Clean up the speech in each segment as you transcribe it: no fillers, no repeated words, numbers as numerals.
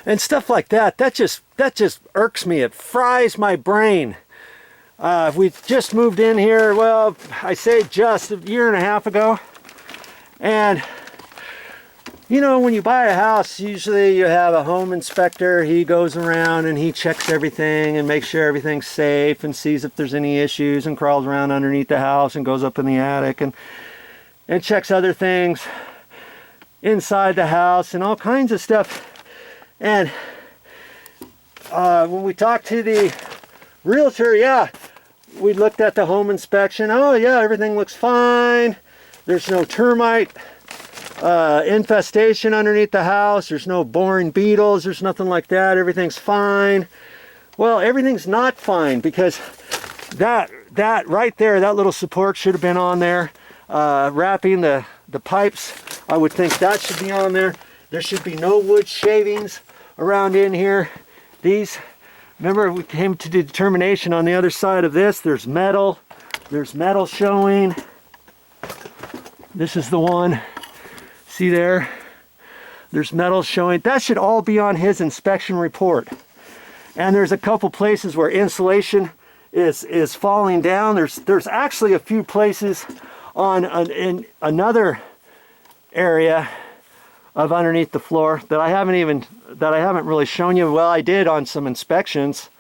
and stuff like that. That just irks me. It fries my brain. We just moved in here, well, I say just a year and a half ago. And you know, when you buy a house, usually you have a home inspector. He goes around and he checks everything and makes sure everything's safe and sees if there's any issues, and crawls around underneath the house and goes up in the attic and checks other things inside the house and all kinds of stuff. And when we talked to the realtor, yeah, we looked at the home inspection. Oh yeah, everything looks fine. There's no termite infestation underneath the house. There's no boring beetles. There's nothing like that. Everything's fine. Well, everything's not fine, because that right there, that little support should have been on there. Wrapping the pipes, I would think that should be on there. There should be no wood shavings around in here. These, remember, we came to the determination on the other side of this, there's metal showing. This is the one. See there? There's metal showing. That should all be on his inspection report. And there's a couple places where insulation is falling down. There's actually a few places in another area of underneath the floor that I haven't really shown you. Well, I did on some inspections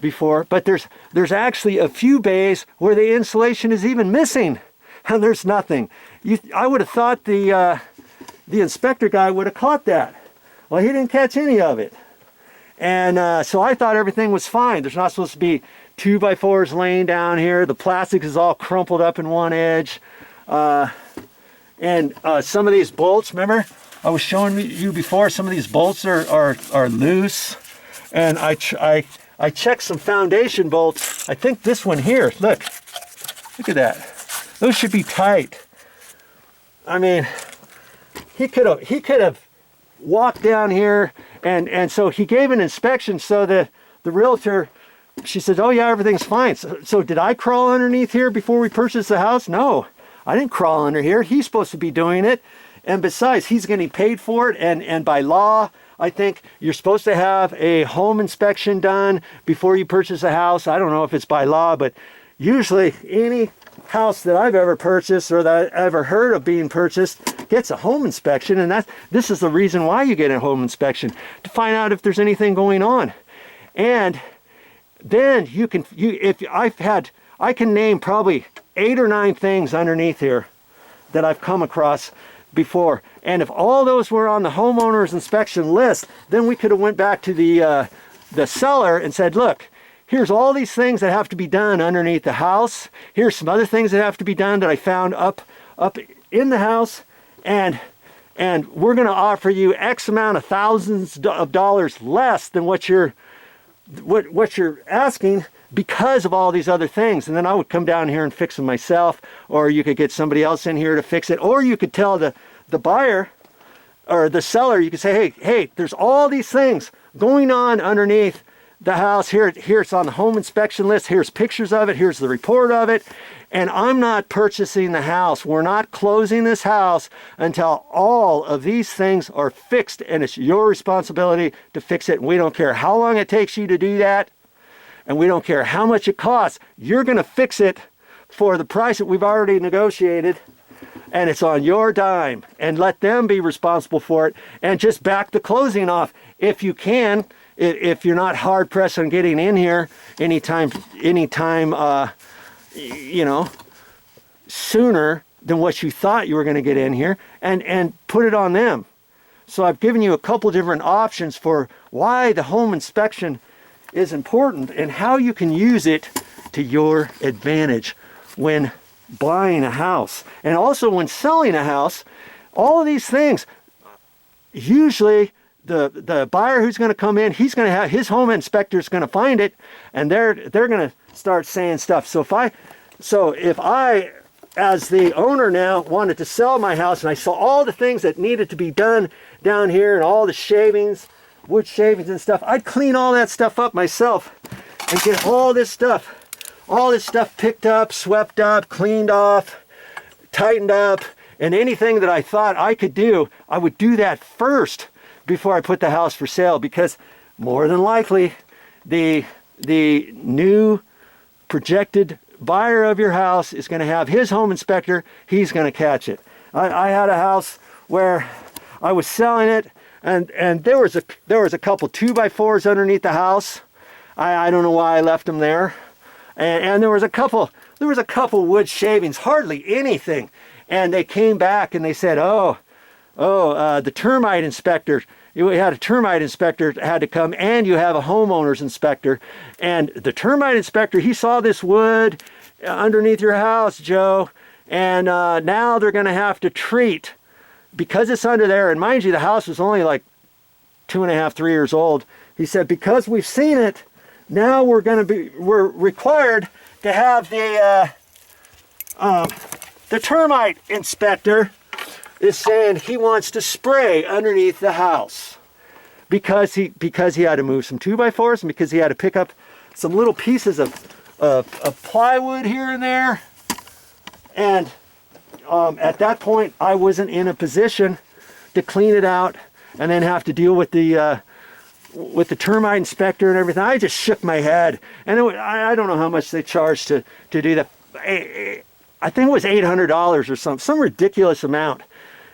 before, but there's actually a few bays where the insulation is even missing, and there's nothing. I would have thought the inspector guy would have caught that. Well, he didn't catch any of it. And so I thought everything was fine. There's not supposed to be 2x4s laying down here. The plastic is all crumpled up in one edge. And some of these bolts, remember? I was showing you before, some of these bolts are loose. And I checked some foundation bolts. I think this one here, look at that. Those should be tight. I mean, he could have walked down here, and so he gave an inspection, so the realtor, she said, oh yeah, everything's fine. So did I crawl underneath here before we purchased the house? No, I didn't crawl under here. He's supposed to be doing it. And besides, he's getting paid for it. And by law, I think you're supposed to have a home inspection done before you purchase a house. I don't know if it's by law, but usually any house that I've ever purchased or that I've ever heard of being purchased gets a home inspection. And this is the reason why you get a home inspection, to find out if there's anything going on. And then I can name probably 8 or 9 things underneath here that I've come across before. And if all those were on the homeowner's inspection list, then we could have went back to the seller and said, look, here's all these things that have to be done underneath the house. Here's some other things that have to be done that I found up in the house. And we're going to offer you X amount of thousands of dollars less than what you're asking, because of all these other things. And then I would come down here and fix them myself, or you could get somebody else in here to fix it, or you could tell the buyer or the seller, you could say, hey, there's all these things going on underneath the house. Here it's on the home inspection list. Here's pictures of it. Here's the report of it. And I'm not purchasing the house. We're not closing this house until all of these things are fixed, and it's your responsibility to fix it. And we don't care how long it takes you to do that, and we don't care how much it costs. You're going to fix it for the price that we've already negotiated, and it's on your dime. And let them be responsible for it, and just back the closing off if you can. If you're not hard pressed on getting in here anytime, sooner than what you thought you were going to get in here, and put it on them. So I've given you a couple different options for why the home inspection is important and how you can use it to your advantage when buying a house, and also when selling a house. All of these things, usually the buyer who's going to come in, he's going to have his home inspector is going to find it, and they're going to start saying stuff. So if I as the owner now wanted to sell my house, and I saw all the things that needed to be done down here and all the shavings, wood shavings and stuff, I'd clean all that stuff up myself and get all this stuff picked up, swept up, cleaned off, tightened up, and anything that I thought I could do, I would do that first before I put the house for sale, because more than likely the new projected buyer of your house is going to have his home inspector. He's going to catch it. I had a house where I was selling it, and there was a couple 2x4s underneath the house. I don't know why I left them there, and there was a couple wood shavings, hardly anything, and they came back and they said, the termite inspector. You had a termite inspector had to come, and you have a homeowner's inspector. And the termite inspector, he saw this wood underneath your house, Joe, and now they're going to have to treat, because it's under there. And mind you, the house was only like 2.5, 3 years old. He said, because we've seen it, now we're required to have the termite inspector is saying he wants to spray underneath the house, because he had to move some 2x4s, and because he had to pick up some little pieces of plywood here and there. And at that point, I wasn't in a position to clean it out and then have to deal with the termite inspector and everything. I just shook my head, and I don't know how much they charged to do that. I think it was $800 or some ridiculous amount.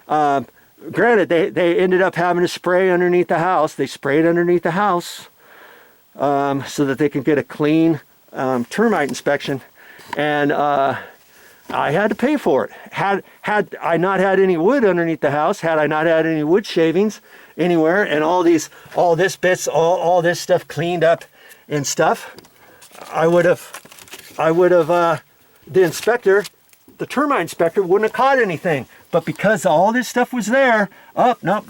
Granted, they ended up having to spray underneath the house. They sprayed underneath the house so that they could get a clean termite inspection, and I had to pay for it. Had I not had any wood underneath the house, had I not had any wood shavings anywhere, and all this stuff cleaned up and stuff, I would have the termite inspector wouldn't have caught anything. But because all this stuff was there, nope,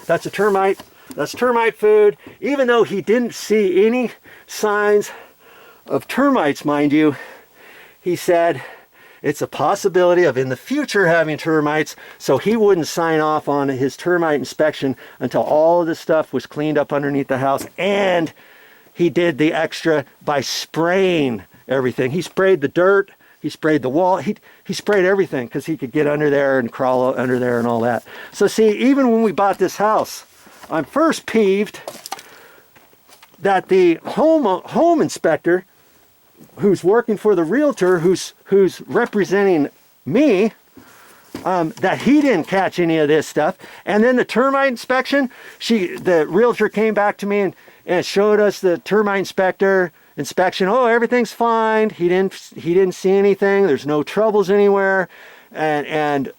that's a termite. That's termite food. Even though he didn't see any signs of termites, mind you, he said it's a possibility of in the future having termites, so he wouldn't sign off on his termite inspection until all of this stuff was cleaned up underneath the house. And he did the extra by spraying everything. He sprayed the dirt. He sprayed the wall. He sprayed everything, because he could get under there and crawl under there and all that. So see, even when we bought this house, I'm first peeved that the home inspector, who's working for the realtor, who's representing me, that he didn't catch any of this stuff. And then the termite inspection, the realtor came back to me and showed us the termite inspection. Oh, everything's fine. He didn't see anything. There's no troubles anywhere, and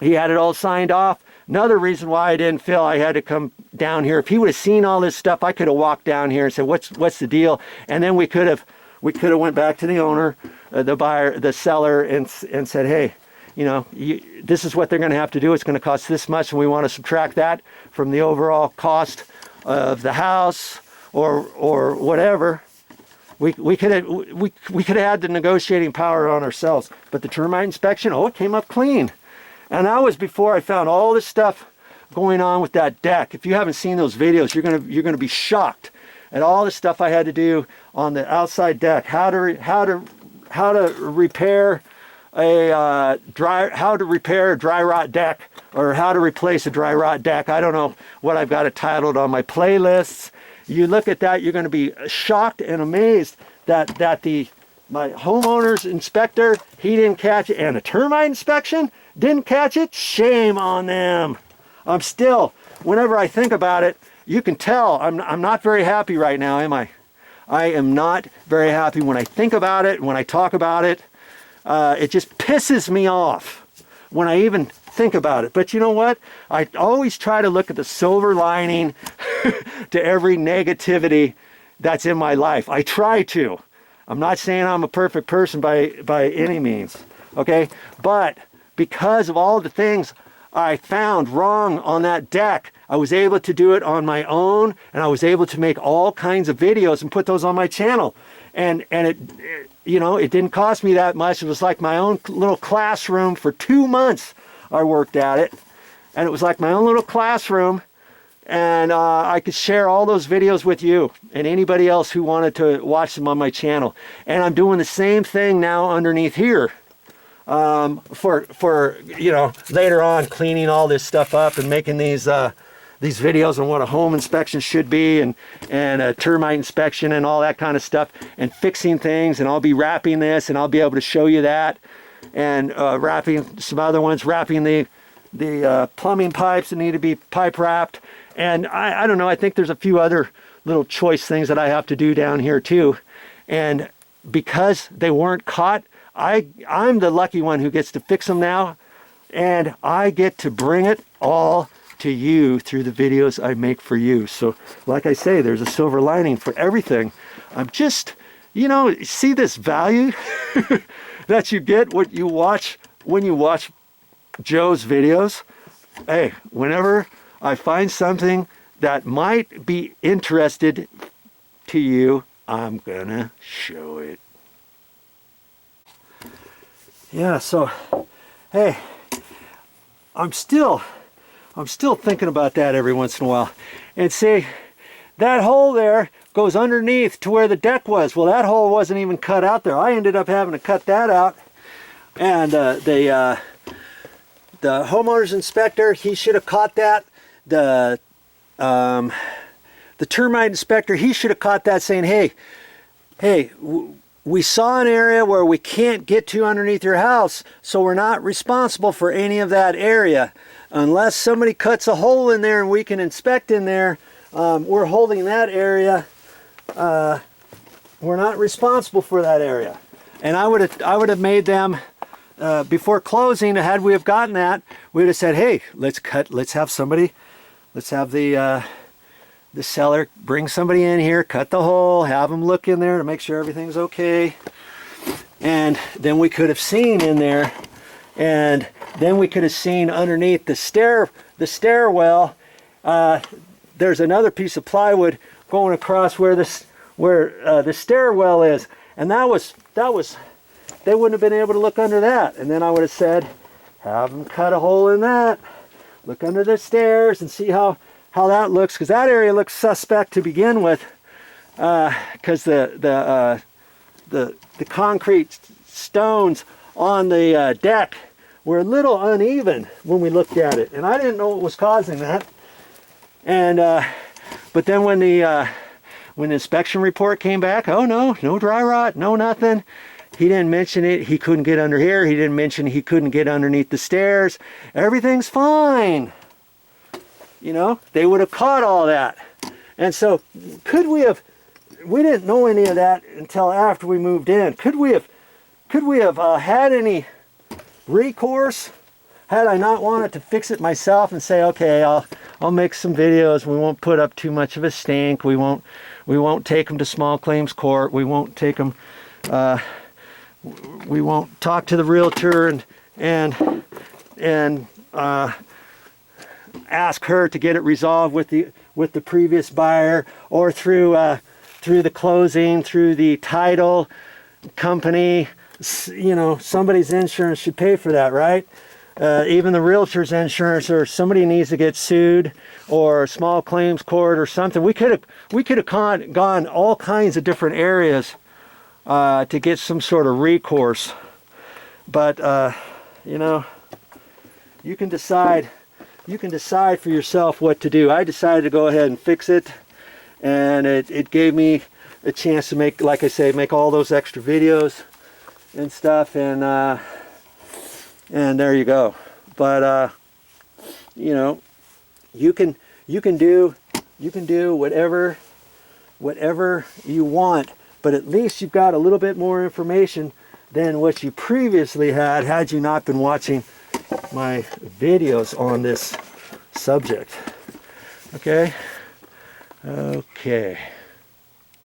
he had it all signed off. Another reason why I didn't feel I had to come down here. If he would have seen all this stuff, I could have walked down here and said, "What's the deal?" And then we could have went back to the owner, the buyer, the seller, and said, "Hey, this is what they're going to have to do. It's going to cost this much, and we want to subtract that from the overall cost of the house." Or whatever. We could have had the negotiating power on ourselves. But the termite inspection, it came up clean. And that was before I found all this stuff going on with that deck. If you haven't seen those videos, you're gonna be shocked at all the stuff I had to do on the outside deck. How to repair a dry rot deck, or how to replace a dry rot deck. I don't know what I've got it titled on my playlists. You look at that, you're going to be shocked and amazed that my homeowner's inspector, he didn't catch it, and the termite inspection didn't catch it. Shame on them. I'm still, whenever I think about it, you can tell I'm not very happy right now, am I? I am not very happy when I think about it, when I talk about it. It just pisses me off when I even think about it. But you know what? I always try to look at the silver lining to every negativity that's in my life. I try to. I'm not saying I'm a perfect person by any means, okay? But because of all the things I found wrong on that deck, I was able to do it on my own, and I was able to make all kinds of videos and put those on my channel. And it didn't cost me that much. It was like my own little classroom. For 2 months I worked at it, and it was like my own little classroom, and I could share all those videos with you and anybody else who wanted to watch them on my channel. And I'm doing the same thing now underneath here, for later on, cleaning all this stuff up and making these these videos on what a home inspection should be, and a termite inspection and all that kind of stuff, and fixing things, and I'll be wrapping this, and I'll be able to show you that, and wrapping some other ones, wrapping the plumbing pipes that need to be pipe wrapped, and I don't know, I think there's a few other little choice things that I have to do down here too. And because they weren't caught, I'm the lucky one who gets to fix them now, and I get to bring it all to you through the videos I make for you. So like I say, there's a silver lining for everything. I'm just, you know, see this value that you get when you watch Joe's videos. Hey, whenever I find something that might be interested to you, I'm gonna show it. Yeah, so hey, I'm still thinking about that every once in a while. And see, that hole there goes underneath to where the deck was. Well, that hole wasn't even cut out there. I ended up having to cut that out. And the homeowner's inspector, he should have caught that. The termite inspector, he should have caught that, saying, hey, we saw an area where we can't get to underneath your house, so we're not responsible for any of that area. Unless somebody cuts a hole in there and we can inspect in there, we're holding that area. We're not responsible for that area. And I would have made them, before closing, had we have gotten that, we would have said, hey, let's have the seller bring somebody in here, cut the hole, have them look in there to make sure everything's okay. And then we could have seen in there, and then we could have seen underneath the stairwell, there's another piece of plywood going across where the stairwell is. And that was, they wouldn't have been able to look under that. And then I would have said, have them cut a hole in that, look under the stairs and see how that looks, because that area looks suspect to begin with, because the concrete stones on the deck were a little uneven when we looked at it, and I didn't know what was causing that. And but then when the inspection report came back, oh no dry rot, no nothing. He didn't mention it. He couldn't get under here. He didn't mention he couldn't get underneath the stairs. Everything's fine. You know, they would have caught all that. And so we didn't know any of that until after we moved in. Could we have had any recourse had I not wanted to fix it myself and say, okay, I'll make some videos. We won't put up too much of a stink. We won't take them to small claims court. We won't take them, we won't talk to the realtor and ask her to get it resolved with the previous buyer, or through the closing, through the title company. You know, somebody's insurance should pay for that, right? Even the realtor's insurance, or somebody needs to get sued, or small claims court or something. We could have gone all kinds of different areas to get some sort of recourse. But you know, you can decide for yourself what to do. I decided to go ahead and fix it, and it gave me a chance to make, like I say, make all those extra videos and stuff, and there you go. But you know, you can do whatever you want, but at least you've got a little bit more information than what you previously had you not been watching my videos on this subject. Okay.